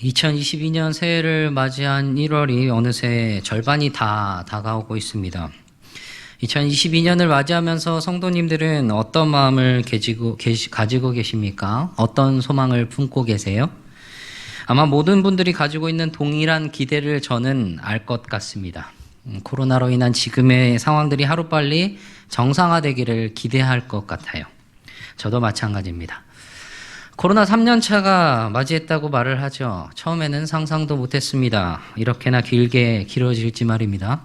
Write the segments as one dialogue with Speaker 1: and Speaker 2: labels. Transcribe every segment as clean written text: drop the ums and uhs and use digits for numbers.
Speaker 1: 2022년 새해를 맞이한 1월이 어느새 절반이 다 다가오고 있습니다. 2022년을 맞이하면서 성도님들은 어떤 마음을 가지고 계십니까? 어떤 소망을 품고 계세요? 아마 모든 분들이 가지고 있는 동일한 기대를 저는 알 것 같습니다. 코로나로 인한 지금의 상황들이 하루빨리 정상화되기를 기대할 것 같아요. 저도 마찬가지입니다. 코로나 3년차가 맞이했다고 말을 하죠. 처음에는 상상도 못했습니다. 이렇게나 길어질지 말입니다.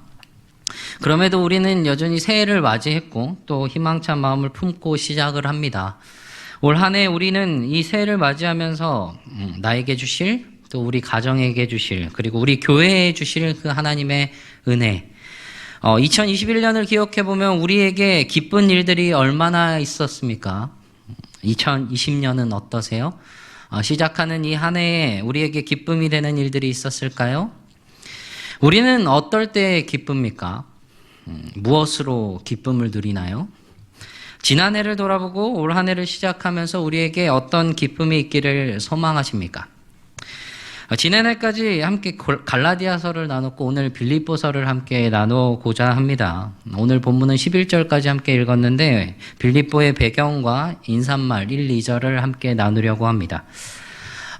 Speaker 1: 그럼에도 우리는 여전히 새해를 맞이했고 또 희망찬 마음을 품고 시작을 합니다. 올 한 해 우리는 이 새해를 맞이하면서 나에게 주실, 또 우리 가정에게 주실, 그리고 우리 교회에 주실 그 하나님의 은혜, 2021년을 기억해보면 우리에게 기쁜 일들이 얼마나 있었습니까? 2020년은 어떠세요? 시작하는 이 한 해에 우리에게 기쁨이 되는 일들이 있었을까요? 우리는 어떨 때 기쁩니까? 무엇으로 기쁨을 누리나요? 지난 해를 돌아보고 올 한 해를 시작하면서 우리에게 어떤 기쁨이 있기를 소망하십니까? 지난해까지 함께 갈라디아서를 나눴고 오늘 빌립보서를 함께 나누고자 합니다. 오늘 본문은 11절까지 함께 읽었는데 빌립보의 배경과 인사말 1, 2절을 함께 나누려고 합니다.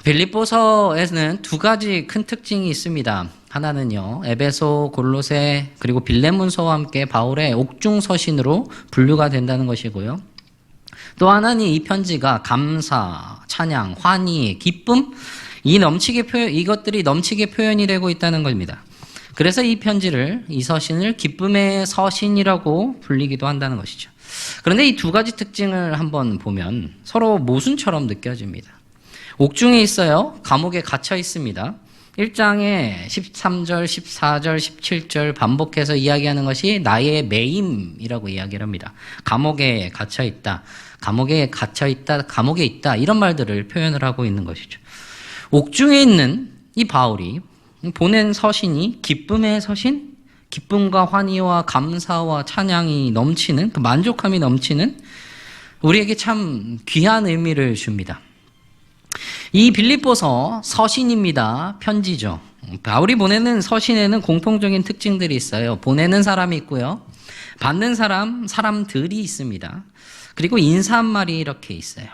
Speaker 1: 빌립보서에는 두 가지 큰 특징이 있습니다. 하나는요, 에베소, 골로새, 그리고 빌레몬서와 함께 바울의 옥중 서신으로 분류가 된다는 것이고요. 또 하나는 이 편지가 감사, 찬양, 환희, 기쁨, 이것들이 넘치게 표현이 되고 있다는 겁니다. 그래서 이 편지를, 이 서신을 기쁨의 서신이라고 불리기도 한다는 것이죠. 그런데 이 두 가지 특징을 한번 보면 서로 모순처럼 느껴집니다. 옥중에 있어요. 감옥에 갇혀 있습니다. 1장에 13절, 14절, 17절 반복해서 이야기하는 것이 나의 매임이라고 이야기를 합니다. 감옥에 갇혀 있다, 감옥에 갇혀 있다, 감옥에 있다, 이런 말들을 표현을 하고 있는 것이죠. 옥중에 있는 이 바울이 보낸 서신이 기쁨의 서신, 기쁨과 환희와 감사와 찬양이 넘치는, 그 만족함이 넘치는 우리에게 참 귀한 의미를 줍니다. 이 빌립보서 서신입니다. 편지죠. 바울이 보내는 서신에는 공통적인 특징들이 있어요. 보내는 사람이 있고요. 받는 사람들이 있습니다. 그리고 인사말이 이렇게 있어요.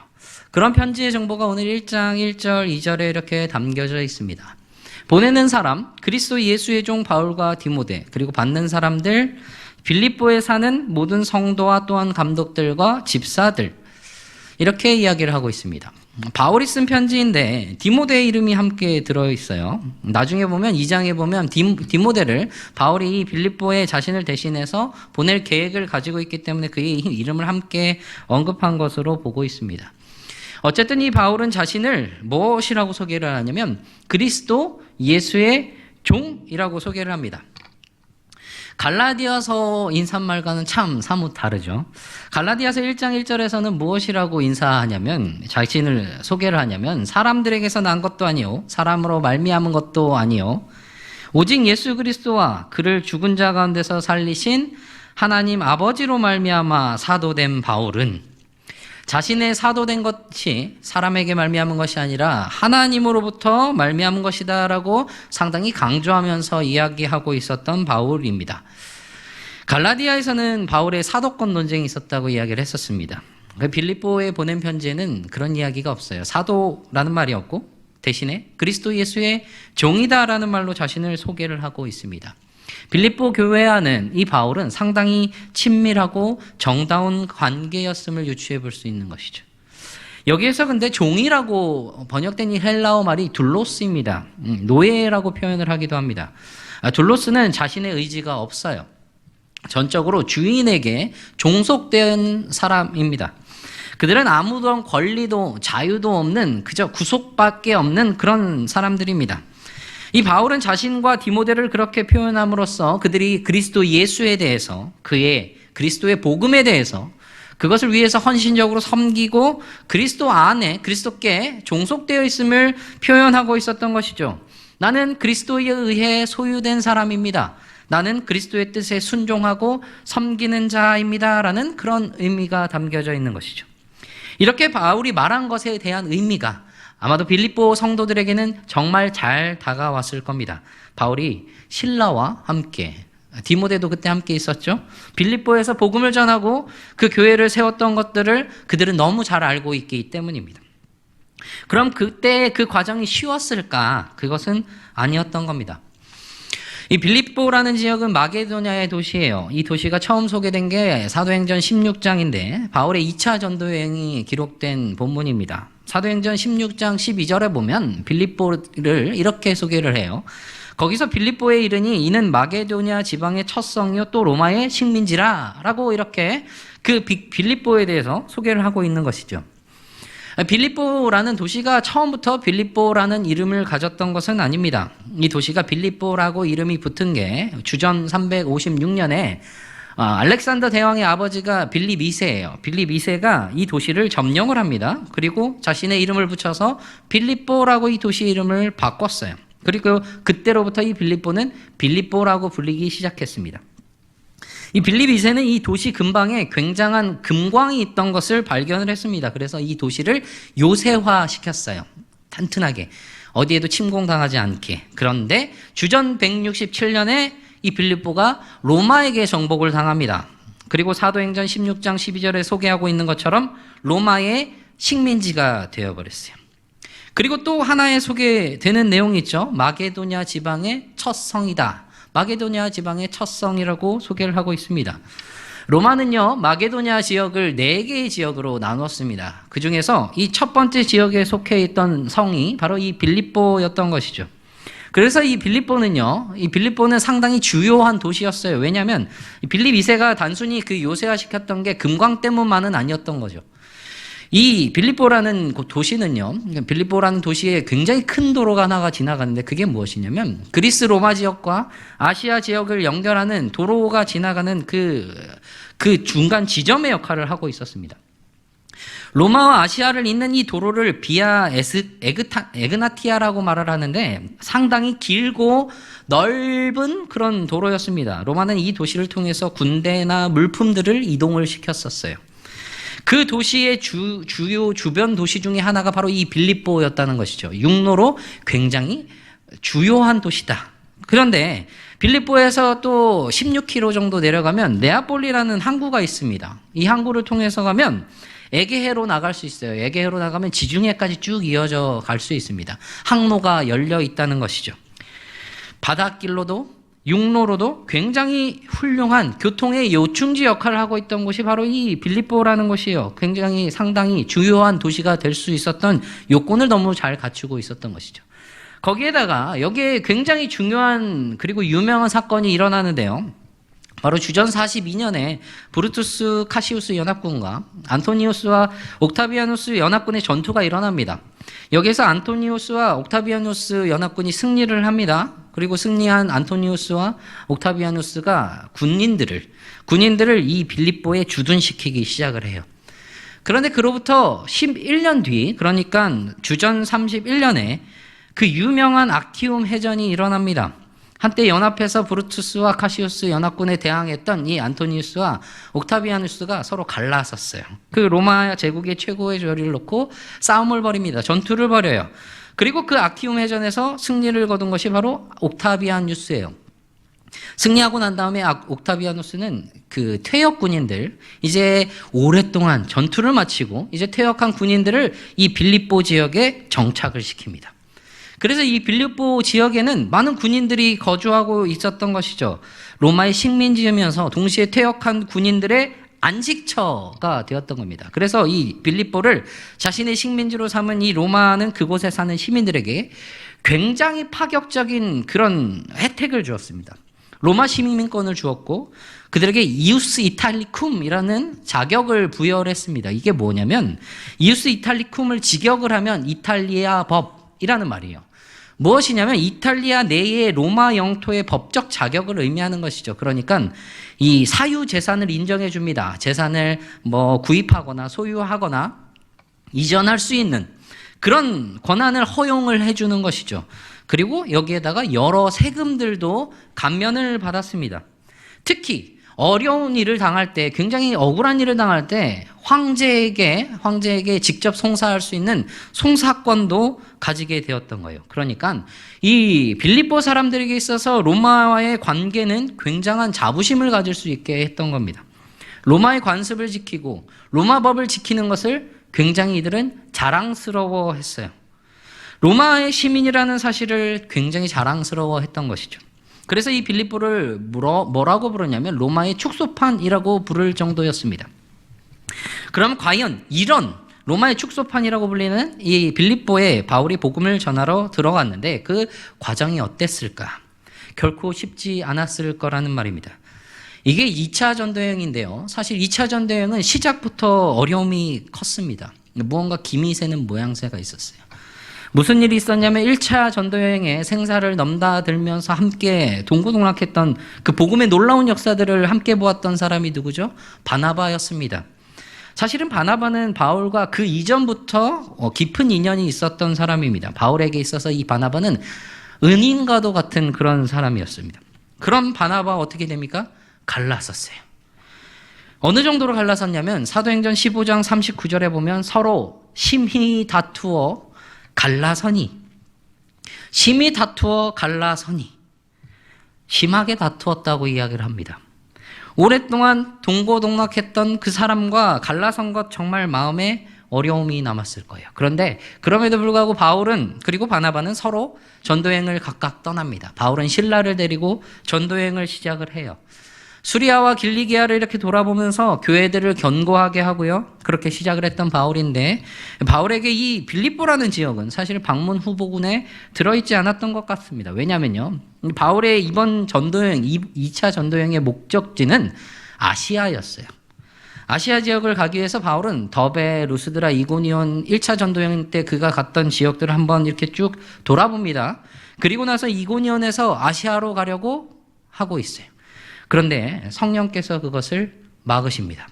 Speaker 1: 그런 편지의 정보가 오늘 1장 1절 2절에 이렇게 담겨져 있습니다. 보내는 사람, 그리스도 예수의 종 바울과 디모데, 그리고 받는 사람들, 빌립보에 사는 모든 성도와 또한 감독들과 집사들, 이렇게 이야기를 하고 있습니다. 바울이 쓴 편지인데 디모데의 이름이 함께 들어있어요. 나중에 보면 2장에 보면 디모데를 바울이 빌립보에 자신을 대신해서 보낼 계획을 가지고 있기 때문에 그의 이름을 함께 언급한 것으로 보고 있습니다. 어쨌든 이 바울은 자신을 무엇이라고 소개를 하냐면 그리스도 예수의 종이라고 소개를 합니다. 갈라디아서 인사말과는 참 사뭇 다르죠. 갈라디아서 1장 1절에서는 무엇이라고 인사하냐면, 자신을 소개를 하냐면 사람들에게서 난 것도 아니요, 사람으로 말미암은 것도 아니요, 오직 예수 그리스도와 그를 죽은 자 가운데서 살리신 하나님 아버지로 말미암아 사도된 바울은 자신의 사도된 것이 사람에게 말미암은 것이 아니라 하나님으로부터 말미암은 것이다라고 상당히 강조하면서 이야기하고 있었던 바울입니다. 갈라디아에서는 바울의 사도권 논쟁이 있었다고 이야기를 했었습니다. 빌립보에 보낸 편지에는 그런 이야기가 없어요. 사도라는 말이 없고 대신에 그리스도 예수의 종이다라는 말로 자신을 소개를 하고 있습니다. 빌립보 교회 안은 이 바울은 상당히 친밀하고 정다운 관계였음을 유추해 볼 수 있는 것이죠. 여기에서 근데 종이라고 번역된 이 헬라어 말이 둘로스입니다. 노예라고 표현을 하기도 합니다. 둘로스는 자신의 의지가 없어요. 전적으로 주인에게 종속된 사람입니다. 그들은 아무런 권리도 자유도 없는, 그저 구속밖에 없는 그런 사람들입니다. 이 바울은 자신과 디모데를 그렇게 표현함으로써 그들이 그리스도 예수에 대해서, 그의 그리스도의 복음에 대해서, 그것을 위해서 헌신적으로 섬기고 그리스도 안에, 그리스도께 종속되어 있음을 표현하고 있었던 것이죠. 나는 그리스도에 의해 소유된 사람입니다. 나는 그리스도의 뜻에 순종하고 섬기는 자입니다. 라는 그런 의미가 담겨져 있는 것이죠. 이렇게 바울이 말한 것에 대한 의미가 아마도 빌립보 성도들에게는 정말 잘 다가왔을 겁니다. 바울이 실라와 함께, 디모데도 그때 함께 있었죠. 빌립보에서 복음을 전하고 그 교회를 세웠던 것들을 그들은 너무 잘 알고 있기 때문입니다. 그럼 그때 그 과정이 쉬웠을까? 그것은 아니었던 겁니다. 이 빌립보라는 지역은 마게도냐의 도시예요. 이 도시가 처음 소개된 게 사도행전 16장인데 바울의 2차 전도 여행이 기록된 본문입니다. 사도행전 16장 12절에 보면 빌립보를 이렇게 소개를 해요. 거기서 빌립보에 이르니 이는 마게도냐 지방의 첫 성이요 또 로마의 식민지라 라고 이렇게 그 빌립보에 대해서 소개를 하고 있는 것이죠. 빌립보라는 도시가 처음부터 빌립보라는 이름을 가졌던 것은 아닙니다. 이 도시가 빌립보라고 이름이 붙은 게 주전 356년에 알렉산더 대왕의 아버지가 빌립 2세예요. 빌립 2세가 이 도시를 점령을 합니다. 그리고 자신의 이름을 붙여서 빌립보라고 이 도시 이름을 바꿨어요. 그리고 그때로부터 이 빌립보는 빌립보라고 불리기 시작했습니다. 이 빌립 2세는 이 도시 근방에 굉장한 금광이 있던 것을 발견을 했습니다. 그래서 이 도시를 요새화 시켰어요. 탄탄하게. 어디에도 침공당하지 않게. 그런데 주전 167년에 이 빌립보가 로마에게 정복을 당합니다. 그리고 사도행전 16장 12절에 소개하고 있는 것처럼 로마의 식민지가 되어버렸어요. 그리고 또 하나의 소개되는 내용이 있죠. 마게도냐 지방의 첫 성이다. 마게도냐 지방의 첫 성이라고 소개를 하고 있습니다. 로마는요, 마게도냐 지역을 4개의 지역으로 나눴습니다. 그 중에서 이 첫 번째 지역에 속해 있던 성이 바로 이 빌립보였던 것이죠. 그래서 이 빌립보는 상당히 주요한 도시였어요. 왜냐하면 빌립 2세가 단순히 그 요새화 시켰던 게 금광 때문만은 아니었던 거죠. 이 빌립보라는 빌립보라는 도시에 굉장히 큰 도로가 하나가 지나가는데 그게 무엇이냐면 그리스 로마 지역과 아시아 지역을 연결하는 도로가 지나가는 그 중간 지점의 역할을 하고 있었습니다. 로마와 아시아를 잇는 이 도로를 비아 에그나티아라고 말을 하는데 상당히 길고 넓은 그런 도로였습니다. 로마는 이 도시를 통해서 군대나 물품들을 이동을 시켰었어요. 그 도시의 주요 주변 도시 중에 하나가 바로 이 빌립보였다는 것이죠. 육로로 굉장히 주요한 도시다. 그런데 빌립보에서 또 16km 정도 내려가면 네아폴리라는 항구가 있습니다. 이 항구를 통해서 가면 에게해로 나갈 수 있어요. 에게해로 나가면 지중해까지 쭉 이어져 갈 수 있습니다. 항로가 열려 있다는 것이죠. 바닷길로도 육로로도 굉장히 훌륭한 교통의 요충지 역할을 하고 있던 곳이 바로 이 빌립보라는 곳이에요. 굉장히 상당히 주요한 도시가 될 수 있었던 요건을 너무 잘 갖추고 있었던 것이죠. 거기에다가 여기에 굉장히 중요한 그리고 유명한 사건이 일어나는데요. 바로 주전 42년에 브루투스 카시우스 연합군과 안토니우스와 옥타비아누스 연합군의 전투가 일어납니다. 여기서 안토니우스와 옥타비아누스 연합군이 승리를 합니다. 그리고 승리한 안토니우스와 옥타비아누스가 군인들을 이 빌립보에 주둔시키기 시작을 해요. 그런데 그로부터 11년 뒤, 그러니까 주전 31년에 그 유명한 악티움 해전이 일어납니다. 한때 연합해서 브루투스와 카시우스 연합군에 대항했던 이 안토니우스와 옥타비아누스가 서로 갈라섰어요. 그 로마 제국의 최고의 조리를 놓고 싸움을 벌입니다. 전투를 벌여요. 그리고 그 악티움 해전에서 승리를 거둔 것이 바로 옥타비아누스예요. 승리하고 난 다음에 옥타비아누스는 그 퇴역 군인들, 이제 오랫동안 전투를 마치고 이제 퇴역한 군인들을 이 빌립보 지역에 정착을 시킵니다. 그래서 이 빌립보 지역에는 많은 군인들이 거주하고 있었던 것이죠. 로마의 식민지이면서 동시에 퇴역한 군인들의 안식처가 되었던 겁니다. 그래서 이 빌립보를 자신의 식민지로 삼은 이 로마는 그곳에 사는 시민들에게 굉장히 파격적인 그런 혜택을 주었습니다. 로마 시민권을 주었고 그들에게 이우스 이탈리쿰이라는 자격을 부여를 했습니다. 이게 뭐냐면 이우스 이탈리쿰을 직역을 하면 이탈리아 법이라는 말이에요. 무엇이냐면 이탈리아 내의 로마 영토의 법적 자격을 의미하는 것이죠. 그러니까 이 사유 재산을 인정해 줍니다. 재산을 구입하거나 소유하거나 이전할 수 있는 그런 권한을 허용을 해 주는 것이죠. 그리고 여기에다가 여러 세금들도 감면을 받았습니다. 특히 어려운 일을 당할 때, 굉장히 억울한 일을 당할 때 황제에게 직접 송사할 수 있는 송사권도 가지게 되었던 거예요. 그러니까 이 빌립보 사람들에게 있어서 로마와의 관계는 굉장한 자부심을 가질 수 있게 했던 겁니다. 로마의 관습을 지키고 로마 법을 지키는 것을 굉장히 이들은 자랑스러워했어요. 로마의 시민이라는 사실을 굉장히 자랑스러워했던 것이죠. 그래서 이 빌립보를 뭐라고 부르냐면 로마의 축소판이라고 부를 정도였습니다. 그럼 과연 이런 로마의 축소판이라고 불리는 이 빌립보에 바울이 복음을 전하러 들어갔는데 그 과정이 어땠을까? 결코 쉽지 않았을 거라는 말입니다. 이게 2차 전도여행인데요. 사실 2차 전도여행은 시작부터 어려움이 컸습니다. 무언가 김이 새는 모양새가 있었어요. 무슨 일이 있었냐면 1차 전도여행에 생사를 넘나들면서 함께 동고동락했던 그 복음의 놀라운 역사들을 함께 보았던 사람이 누구죠? 바나바였습니다. 사실은 바나바는 바울과 그 이전부터 깊은 인연이 있었던 사람입니다. 바울에게 있어서 이 바나바는 은인과도 같은 그런 사람이었습니다. 그럼 바나바 어떻게 됩니까? 갈라섰어요. 어느 정도로 갈라섰냐면 사도행전 15장 39절에 보면 서로 심히 다투어 갈라서니, 심하게 다투었다고 이야기를 합니다. 오랫동안 동고동락했던 그 사람과 갈라선 것 정말 마음에 어려움이 남았을 거예요. 그런데 그럼에도 불구하고 바울은 그리고 바나바는 서로 전도여행을 각각 떠납니다. 바울은 실라를 데리고 전도여행을 시작을 해요. 수리아와 길리기아를 이렇게 돌아보면서 교회들을 견고하게 하고요. 그렇게 시작을 했던 바울인데 바울에게 이 빌립보라는 지역은 사실 방문 후보군에 들어있지 않았던 것 같습니다. 왜냐면요. 바울의 이번 전도여행, 2차 전도여행의 목적지는 아시아였어요. 아시아 지역을 가기 위해서 바울은 더베, 루스드라, 이고니온 1차 전도여행 때 그가 갔던 지역들을 한번 이렇게 쭉 돌아봅니다. 그리고 나서 이고니온에서 아시아로 가려고 하고 있어요. 그런데 성령께서 그것을 막으십니다.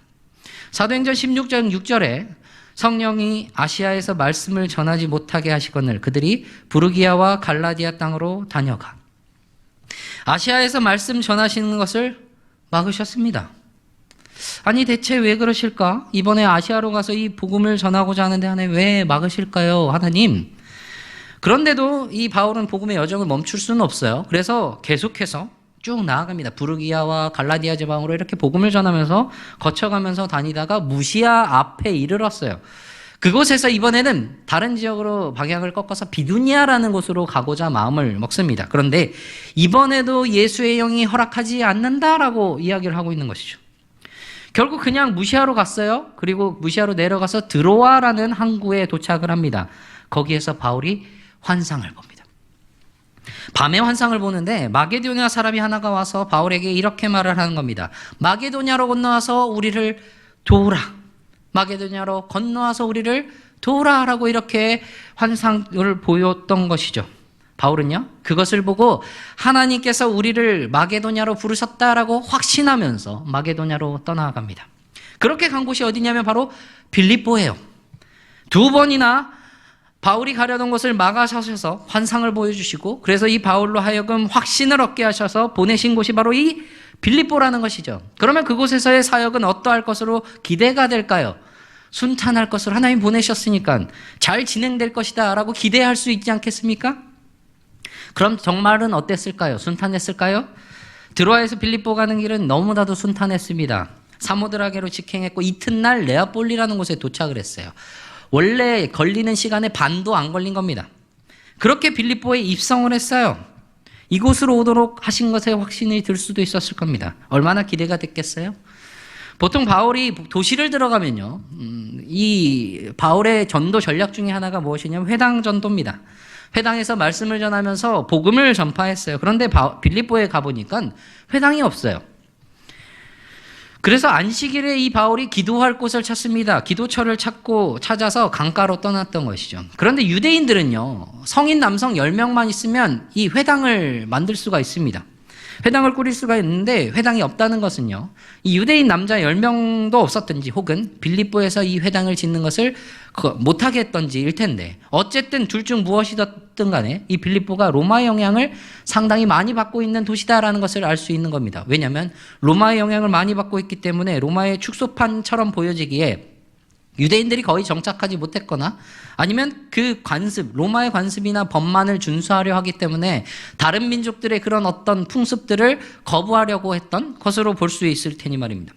Speaker 1: 사도행전 16장 6절에 성령이 아시아에서 말씀을 전하지 못하게 하시거늘 그들이 부르기아와 갈라디아 땅으로 다녀가. 아시아에서 말씀 전하시는 것을 막으셨습니다. 아니 대체 왜 그러실까? 이번에 아시아로 가서 이 복음을 전하고자 하는데 하나님 왜 막으실까요? 하나님. 그런데도 이 바울은 복음의 여정을 멈출 수는 없어요. 그래서 계속해서 쭉 나아갑니다. 부르기아와 갈라디아 지방으로 이렇게 복음을 전하면서 거쳐가면서 다니다가 무시아 앞에 이르렀어요. 그곳에서 이번에는 다른 지역으로 방향을 꺾어서 비두니아라는 곳으로 가고자 마음을 먹습니다. 그런데 이번에도 예수의 영이 허락하지 않는다라고 이야기를 하고 있는 것이죠. 결국 그냥 무시아로 갔어요. 그리고 무시아로 내려가서 드로아라는 항구에 도착을 합니다. 거기에서 바울이 환상을 봅니다. 밤에 환상을 보는데 마게도냐 사람이 하나가 와서 바울에게 이렇게 말을 하는 겁니다. 마게도냐로 건너와서 우리를 도우라. 마게도냐로 건너와서 우리를 도우라 라고 이렇게 환상을 보였던 것이죠. 바울은요 그것을 보고 하나님께서 우리를 마게도냐로 부르셨다라고 확신하면서 마게도냐로 떠나갑니다. 그렇게 간 곳이 어디냐면 바로 빌립보예요. 2번이나 바울이 가려던 것을 막아서셔서 환상을 보여주시고 그래서 이 바울로 하여금 확신을 얻게 하셔서 보내신 곳이 바로 이 빌립보라는 것이죠. 그러면 그곳에서의 사역은 어떠할 것으로 기대가 될까요? 순탄할 것으로 하나님 보내셨으니까 잘 진행될 것이다 라고 기대할 수 있지 않겠습니까? 그럼 정말은 어땠을까요? 순탄했을까요? 드로아에서 빌립보 가는 길은 너무나도 순탄했습니다. 사모드라게로 직행했고 이튿날 네아폴리라는 곳에 도착을 했어요. 원래 걸리는 시간에 반도 안 걸린 겁니다. 그렇게 빌립보에 입성을 했어요. 이곳으로 오도록 하신 것에 확신이 들 수도 있었을 겁니다. 얼마나 기대가 됐겠어요? 보통 바울이 도시를 들어가면요, 이 바울의 전도 전략 중에 하나가 무엇이냐면 회당 전도입니다. 회당에서 말씀을 전하면서 복음을 전파했어요. 그런데 빌립보에 가보니까 회당이 없어요. 그래서 안식일에 이 바울이 기도할 곳을 찾습니다. 기도처를 찾아서 강가로 떠났던 것이죠. 그런데 유대인들은요, 성인 남성 10명만 있으면 이 회당을 만들 수가 있습니다. 회당을 꾸릴 수가 있는데 회당이 없다는 것은요, 이 유대인 남자 10명도 없었든지 혹은 빌립보에서 이 회당을 짓는 것을 못하게 했던지일 텐데 어쨌든 둘 중 무엇이든 간에 이 빌립보가 로마의 영향을 상당히 많이 받고 있는 도시다라는 것을 알 수 있는 겁니다. 왜냐하면 로마의 영향을 많이 받고 있기 때문에 로마의 축소판처럼 보여지기에 유대인들이 거의 정착하지 못했거나 아니면 그 관습, 로마의 관습이나 법만을 준수하려 하기 때문에 다른 민족들의 그런 어떤 풍습들을 거부하려고 했던 것으로 볼 수 있을 테니 말입니다.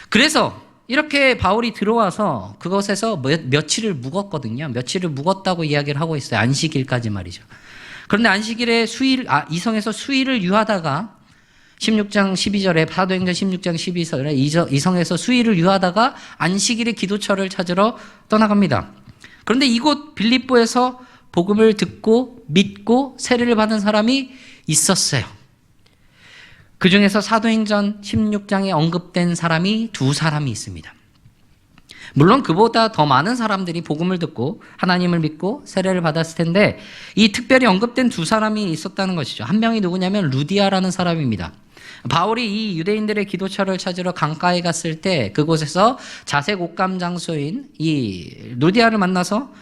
Speaker 1: 그래서 이렇게 바울이 들어와서 그것에서 며칠을 묵었거든요. 며칠을 묵었다고 이야기를 하고 있어요. 안식일까지 말이죠. 그런데 안식일에 이성에서 수일을 유하다가 16장 12절에 사도행전 16장 12절에 이성에서 수일을 유하다가 안식일에 기도처를 찾으러 떠나갑니다. 그런데 이곳 빌립보에서 복음을 듣고 믿고 세례를 받은 사람이 있었어요. 그 중에서 사도행전 16장에 언급된 사람이 2사람이 있습니다. 물론 그보다 더 많은 사람들이 복음을 듣고 하나님을 믿고 세례를 받았을 텐데 이 특별히 언급된 2사람이 있었다는 것이죠. 한 명이 누구냐면 루디아라는 사람입니다. 바울이 이 유대인들의 기도처를 찾으러 강가에 갔을 때 그곳에서 자색 옷감 장소인 이 루디아를 만나서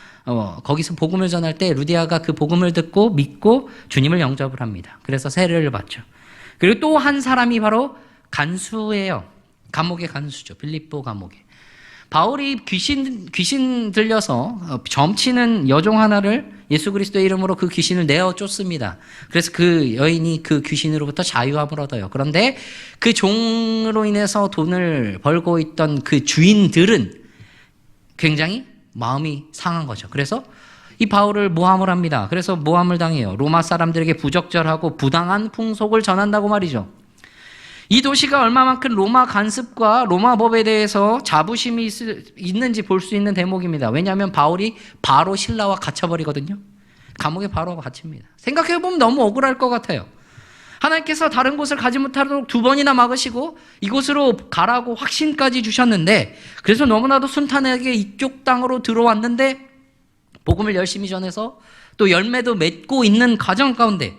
Speaker 1: 거기서 복음을 전할 때 루디아가 그 복음을 듣고 믿고 주님을 영접을 합니다. 그래서 세례를 받죠. 그리고 또 한 사람이 바로 간수예요. 감옥의 간수죠. 빌립보 감옥에. 바울이 귀신 들려서 점치는 여종 하나를 예수 그리스도의 이름으로 그 귀신을 내어 쫓습니다. 그래서 그 여인이 그 귀신으로부터 자유함을 얻어요. 그런데 그 종으로 인해서 돈을 벌고 있던 그 주인들은 굉장히 마음이 상한 거죠. 그래서 이 바울을 모함을 합니다. 그래서 모함을 당해요. 로마 사람들에게 부적절하고 부당한 풍속을 전한다고 말이죠. 이 도시가 얼마만큼 로마 간습과 로마 법에 대해서 자부심이 있는지 볼 수 있는 대목입니다. 왜냐하면 바울이 바로 신라와 갇혀버리거든요. 감옥에 바로 갇힙니다. 생각해보면 너무 억울할 것 같아요. 하나님께서 다른 곳을 가지 못하도록 2번이나 막으시고 이곳으로 가라고 확신까지 주셨는데 그래서 너무나도 순탄하게 이쪽 땅으로 들어왔는데 복음을 열심히 전해서 또 열매도 맺고 있는 과정 가운데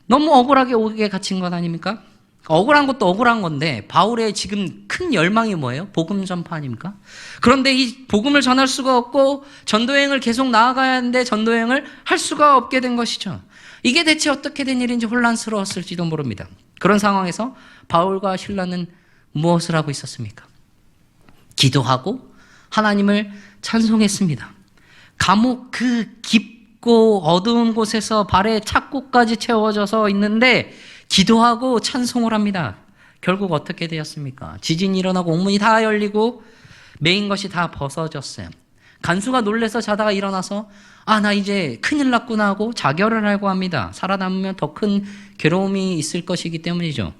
Speaker 1: 너무 억울하게 오게 갇힌 것 아닙니까? 억울한 것도 억울한 건데 바울의 지금 큰 열망이 뭐예요? 복음 전파 아닙니까? 그런데 이 복음을 전할 수가 없고 전도여행을 계속 나아가야 하는데 전도여행을 할 수가 없게 된 것이죠. 이게 대체 어떻게 된 일인지 혼란스러웠을지도 모릅니다. 그런 상황에서 바울과 실라는 무엇을 하고 있었습니까? 기도하고 하나님을 찬송했습니다. 감옥 그 깊고 어두운 곳에서 발에 착고까지 채워져서 있는데 기도하고 찬송을 합니다. 결국 어떻게 되었습니까? 지진이 일어나고 옥문이 다 열리고 메인 것이 다 벗어졌어요. 간수가 놀래서 자다가 일어나서 나 이제 큰일 났구나 하고 자결을 하고 합니다. 살아남으면 더 큰 괴로움이 있을 것이기 때문이죠.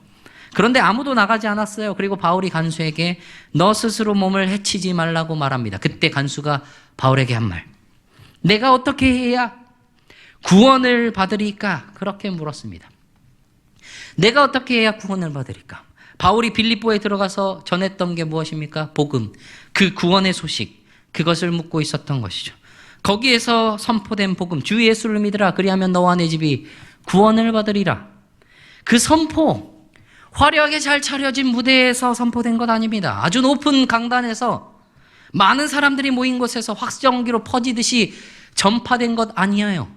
Speaker 1: 그런데 아무도 나가지 않았어요. 그리고 바울이 간수에게 너 스스로 몸을 해치지 말라고 말합니다. 그때 간수가 바울에게 한 말. 내가 어떻게 해야 구원을 받으리까? 그렇게 물었습니다. 내가 어떻게 해야 구원을 받으리까? 바울이 빌립보에 들어가서 전했던 게 무엇입니까? 복음, 그 구원의 소식, 그것을 묻고 있었던 것이죠. 거기에서 선포된 복음, 주 예수를 믿으라. 그리하면 너와 내 집이 구원을 받으리라. 그 선포, 화려하게 잘 차려진 무대에서 선포된 것 아닙니다. 아주 높은 강단에서 많은 사람들이 모인 곳에서 확정기로 퍼지듯이 전파된 것 아니에요.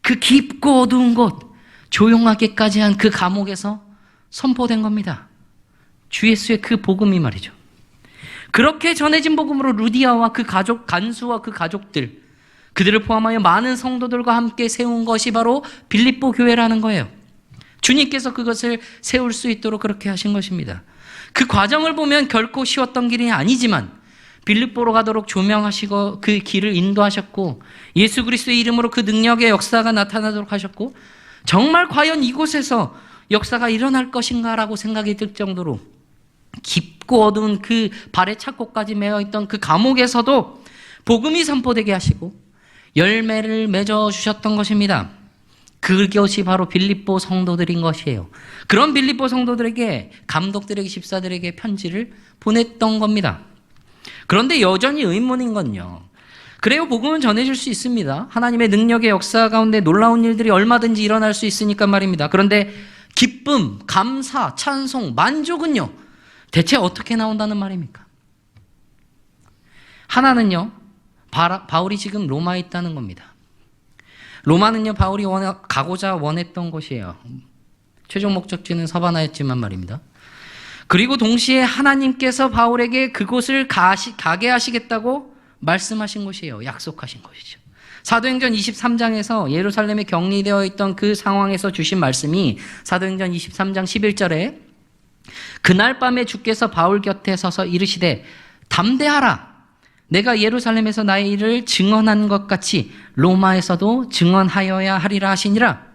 Speaker 1: 그 깊고 어두운 곳, 조용하게까지 한 그 감옥에서 선포된 겁니다. 주 예수의 그 복음이 말이죠. 그렇게 전해진 복음으로 루디아와 그 가족, 간수와 그 가족들, 그들을 포함하여 많은 성도들과 함께 세운 것이 바로 빌립보 교회라는 거예요. 주님께서 그것을 세울 수 있도록 그렇게 하신 것입니다. 그 과정을 보면 결코 쉬웠던 길이 아니지만 빌립보로 가도록 조명하시고 그 길을 인도하셨고 예수 그리스도의 이름으로 그 능력의 역사가 나타나도록 하셨고 정말 과연 이곳에서 역사가 일어날 것인가라고 생각이 들 정도로 깊고 어두운 그 발에 착고까지 매어있던 그 감옥에서도 복음이 선포되게 하시고 열매를 맺어주셨던 것입니다. 그것이 바로 빌립보 성도들인 것이에요. 그런 빌립보 성도들에게 감독들에게 집사들에게 편지를 보냈던 겁니다. 그런데 여전히 의문인 건요. 그래요, 복음은 전해질 수 있습니다. 하나님의 능력의 역사 가운데 놀라운 일들이 얼마든지 일어날 수 있으니까 말입니다. 그런데 기쁨, 감사, 찬송, 만족은요. 대체 어떻게 나온다는 말입니까? 하나는요, 바울이 지금 로마에 있다는 겁니다. 로마는요, 바울이 가고자 원했던 곳이에요. 최종 목적지는 서바나였지만 말입니다. 그리고 동시에 하나님께서 바울에게 그곳을 가게 하시겠다고 말씀하신 곳이에요. 약속하신 곳이죠. 사도행전 23장에서 예루살렘에 격리되어 있던 그 상황에서 주신 말씀이 사도행전 23장 11절에 그날 밤에 주께서 바울 곁에 서서 이르시되 담대하라. 내가 예루살렘에서 나의 일을 증언한 것 같이 로마에서도 증언하여야 하리라 하시니라.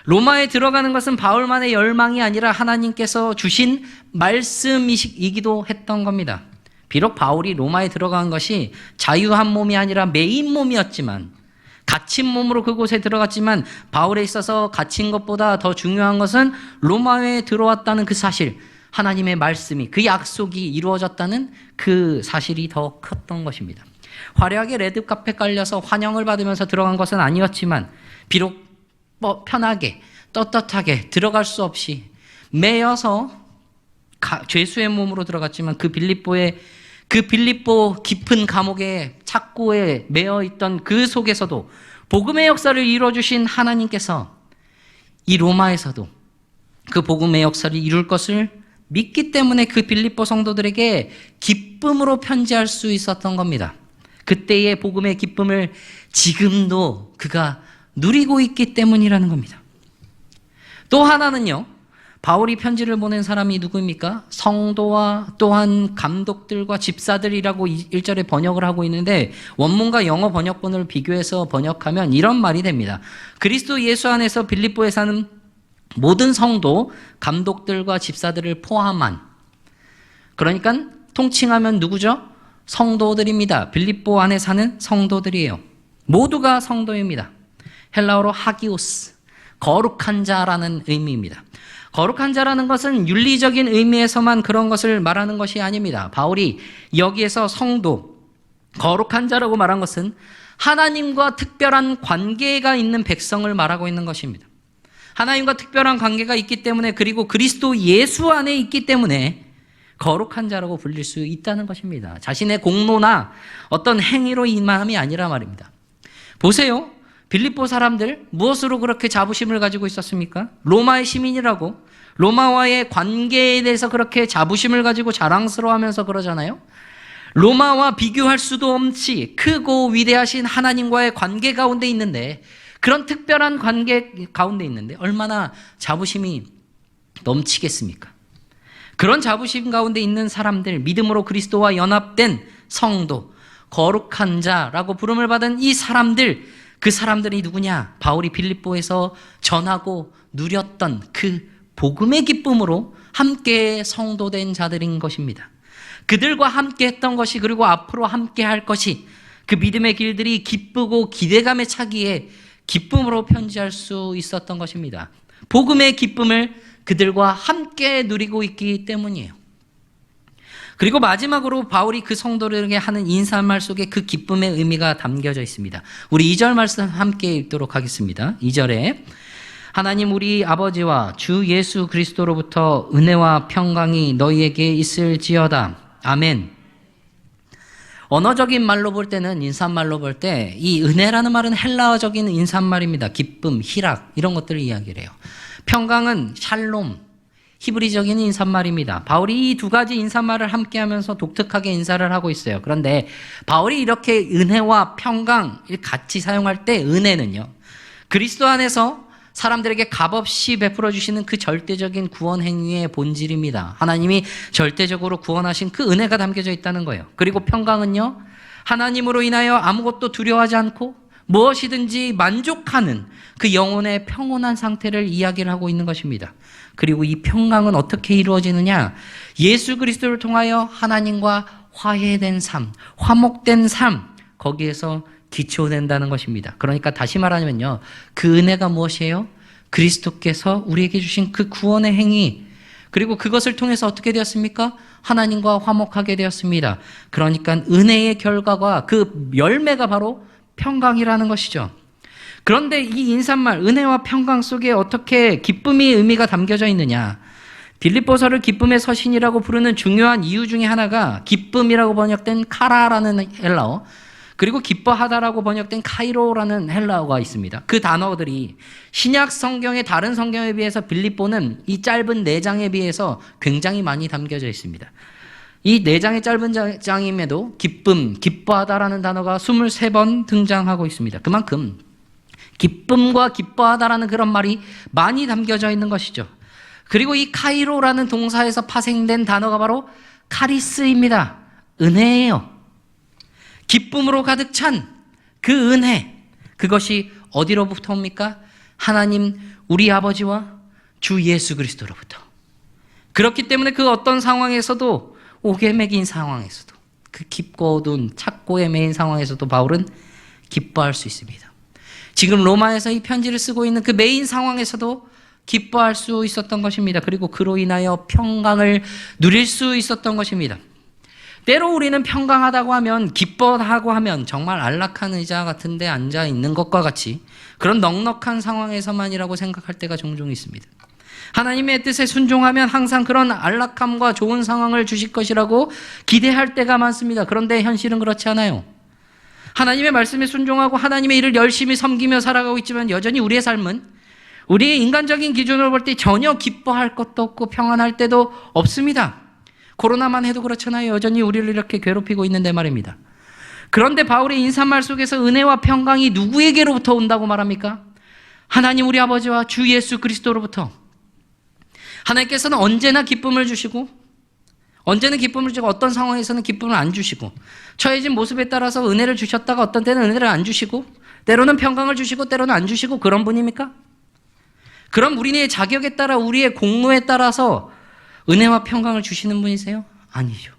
Speaker 1: 로마에 들어가는 것은 바울만의 열망이 아니라 하나님께서 주신 말씀이기도 했던 겁니다. 비록 바울이 로마에 들어간 것이 자유한 몸이 아니라 매인 몸이었지만, 갇힌 몸으로 그곳에 들어갔지만 바울에 있어서 갇힌 것보다 더 중요한 것은 로마에 들어왔다는 그 사실, 하나님의 말씀이, 그 약속이 이루어졌다는 그 사실이 더 컸던 것입니다. 화려하게 레드카펫 깔려서 환영을 받으면서 들어간 것은 아니었지만 비록 편하게 떳떳하게 들어갈 수 없이 매여서 죄수의 몸으로 들어갔지만 그 빌립보 깊은 감옥의 착고에 매여 있던 그 속에서도 복음의 역사를 이루어주신 하나님께서 이 로마에서도 그 복음의 역사를 이룰 것을 믿기 때문에 그 빌립보 성도들에게 기쁨으로 편지할 수 있었던 겁니다. 그때의 복음의 기쁨을 지금도 그가 누리고 있기 때문이라는 겁니다. 또 하나는요, 바울이 편지를 보낸 사람이 누구입니까? 성도와 또한 감독들과 집사들이라고 1절에 번역을 하고 있는데, 원문과 영어 번역본을 비교해서 번역하면 이런 말이 됩니다. 그리스도 예수 안에서 빌립보에 사는 모든 성도, 감독들과 집사들을 포함한, 그러니까 통칭하면 누구죠? 성도들입니다. 빌립보 안에 사는 성도들이에요. 모두가 성도입니다. 헬라어로 하기오스, 거룩한 자라는 의미입니다. 거룩한 자라는 것은 윤리적인 의미에서만 그런 것을 말하는 것이 아닙니다. 바울이 여기에서 성도, 거룩한 자라고 말한 것은 하나님과 특별한 관계가 있는 백성을 말하고 있는 것입니다. 하나님과 특별한 관계가 있기 때문에, 그리고 그리스도 예수 안에 있기 때문에 거룩한 자라고 불릴 수 있다는 것입니다. 자신의 공로나 어떤 행위로 임함이 아니라 말입니다. 보세요. 빌립보 사람들 무엇으로 그렇게 자부심을 가지고 있었습니까? 로마의 시민이라고, 로마와의 관계에 대해서 그렇게 자부심을 가지고 자랑스러워하면서 그러잖아요. 로마와 비교할 수도 없이 크고 위대하신 하나님과의 관계 가운데 있는데, 그런 특별한 관계 가운데 있는데 얼마나 자부심이 넘치겠습니까? 그런 자부심 가운데 있는 사람들, 믿음으로 그리스도와 연합된 성도, 거룩한 자라고 부름을 받은 이 사람들, 그 사람들이 누구냐? 바울이 빌립보에서 전하고 누렸던 그 복음의 기쁨으로 함께 성도된 자들인 것입니다. 그들과 함께 했던 것이, 그리고 앞으로 함께 할 것이, 그 믿음의 길들이 기쁘고 기대감에 차기에 기쁨으로 편지할 수 있었던 것입니다. 복음의 기쁨을 그들과 함께 누리고 있기 때문이에요. 그리고 마지막으로 바울이 그 성도들에게 하는 인사말 속에 그 기쁨의 의미가 담겨져 있습니다. 우리 2절 말씀 함께 읽도록 하겠습니다. 2절에 하나님 우리 아버지와 주 예수 그리스도로부터 은혜와 평강이 너희에게 있을지어다. 아멘. 언어적인 말로 볼 때는, 인사말로 볼 때 이 은혜라는 말은 헬라어적인 인사말입니다. 기쁨, 희락 이런 것들을 이야기를 해요. 평강은 샬롬, 히브리적인 인사말입니다. 바울이 이 두 가지 인사말을 함께 하면서 독특하게 인사를 하고 있어요. 그런데 바울이 이렇게 은혜와 평강을 같이 사용할 때, 은혜는요, 그리스도 안에서 사람들에게 값없이 베풀어 주시는 그 절대적인 구원 행위의 본질입니다. 하나님이 절대적으로 구원하신 그 은혜가 담겨져 있다는 거예요. 그리고 평강은요, 하나님으로 인하여 아무것도 두려워하지 않고 무엇이든지 만족하는 그 영혼의 평온한 상태를 이야기를 하고 있는 것입니다. 그리고 이 평강은 어떻게 이루어지느냐? 예수 그리스도를 통하여 하나님과 화해된 삶, 화목된 삶, 거기에서 기초된다는 것입니다. 그러니까 다시 말하면요, 그 은혜가 무엇이에요? 그리스도께서 우리에게 주신 그 구원의 행위, 그리고 그것을 통해서 어떻게 되었습니까? 하나님과 화목하게 되었습니다. 그러니까 은혜의 결과가, 그 열매가 바로 평강이라는 것이죠. 그런데 이 인사말 은혜와 평강 속에 어떻게 기쁨의 의미가 담겨져 있느냐? 빌립보서를 기쁨의 서신이라고 부르는 중요한 이유 중에 하나가 기쁨이라고 번역된 카라라는 헬라어, 그리고 기뻐하다라고 번역된 카이로라는 헬라어가 있습니다. 그 단어들이 신약 성경의 다른 성경에 비해서 빌립보는 이 짧은 4장에 비해서 굉장히 많이 담겨져 있습니다. 이 4장의 짧은 장임에도 기쁨, 기뻐하다라는 단어가 23번 등장하고 있습니다. 그만큼 기쁨과 기뻐하다라는 그런 말이 많이 담겨져 있는 것이죠. 그리고 이 카이로라는 동사에서 파생된 단어가 바로 카리스입니다. 은혜예요. 기쁨으로 가득 찬 그 은혜, 그것이 어디로부터 옵니까? 하나님 우리 아버지와 주 예수 그리스도로부터. 그렇기 때문에 그 어떤 상황에서도, 옥에 매긴 상황에서도, 그 깊고 어두운 착고에 매인 상황에서도 바울은 기뻐할 수 있습니다. 지금 로마에서 이 편지를 쓰고 있는 그 매인 상황에서도 기뻐할 수 있었던 것입니다. 그리고 그로 인하여 평강을 누릴 수 있었던 것입니다. 때로 우리는 평강하다고 하면, 기뻐하고 하면 정말 안락한 의자 같은 데 앉아 있는 것과 같이 그런 넉넉한 상황에서만이라고 생각할 때가 종종 있습니다. 하나님의 뜻에 순종하면 항상 그런 안락함과 좋은 상황을 주실 것이라고 기대할 때가 많습니다. 그런데 현실은 그렇지 않아요. 하나님의 말씀에 순종하고 하나님의 일을 열심히 섬기며 살아가고 있지만 여전히 우리의 삶은 우리의 인간적인 기준으로 볼 때 전혀 기뻐할 것도 없고 평안할 때도 없습니다. 코로나만 해도 그렇잖아요. 여전히 우리를 이렇게 괴롭히고 있는데 말입니다. 그런데 바울의 인사말 속에서 은혜와 평강이 누구에게로부터 온다고 말합니까? 하나님 우리 아버지와 주 예수 그리스도로부터. 하나님께서는 언제나 기쁨을 주시고, 언제는 기쁨을 주시고 어떤 상황에서는 기쁨을 안 주시고, 처해진 모습에 따라서 은혜를 주셨다가 어떤 때는 은혜를 안 주시고, 때로는 평강을 주시고 때로는 안 주시고, 그런 분입니까? 그럼 우리의 자격에 따라, 우리의 공로에 따라서 은혜와 평강을 주시는 분이세요? 아니죠.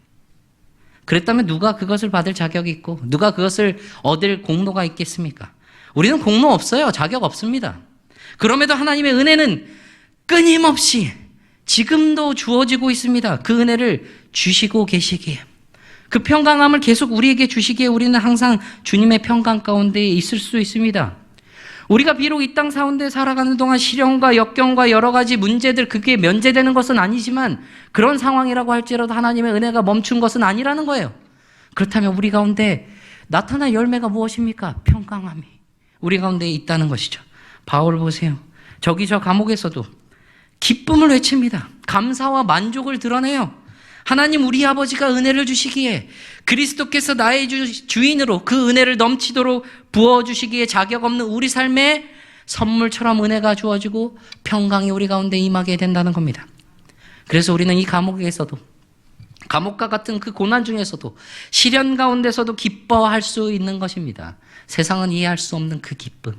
Speaker 1: 그랬다면 누가 그것을 받을 자격이 있고 누가 그것을 얻을 공로가 있겠습니까? 우리는 공로 없어요. 자격 없습니다. 그럼에도 하나님의 은혜는 끊임없이 지금도 주어지고 있습니다. 그 은혜를 주시고 계시기에, 그 평강함을 계속 우리에게 주시기에 우리는 항상 주님의 평강 가운데 있을 수 있습니다. 우리가 비록 이 땅 가운데 살아가는 동안 시련과 역경과 여러 가지 문제들, 그게 면제되는 것은 아니지만 그런 상황이라고 할지라도 하나님의 은혜가 멈춘 것은 아니라는 거예요. 그렇다면 우리 가운데 나타날 열매가 무엇입니까? 평강함이 우리 가운데 있다는 것이죠. 바울 보세요. 저기 저 감옥에서도 기쁨을 외칩니다. 감사와 만족을 드러내요. 하나님 우리 아버지가 은혜를 주시기에, 그리스도께서 나의 주인으로 그 은혜를 넘치도록 부어주시기에 자격 없는 우리 삶에 선물처럼 은혜가 주어지고 평강이 우리 가운데 임하게 된다는 겁니다. 그래서 우리는 이 감옥에서도, 감옥과 같은 그 고난 중에서도, 시련 가운데서도 기뻐할 수 있는 것입니다. 세상은 이해할 수 없는 그 기쁨.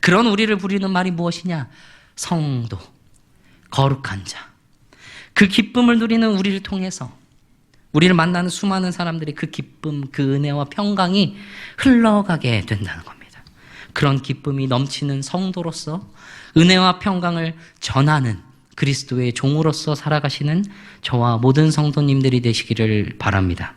Speaker 1: 그런 우리를 부리는 말이 무엇이냐? 성도, 거룩한 자. 그 기쁨을 누리는 우리를 통해서 우리를 만나는 수많은 사람들이 그 기쁨, 그 은혜와 평강이 흘러가게 된다는 겁니다. 그런 기쁨이 넘치는 성도로서 은혜와 평강을 전하는 그리스도의 종으로서 살아가시는 저와 모든 성도님들이 되시기를 바랍니다.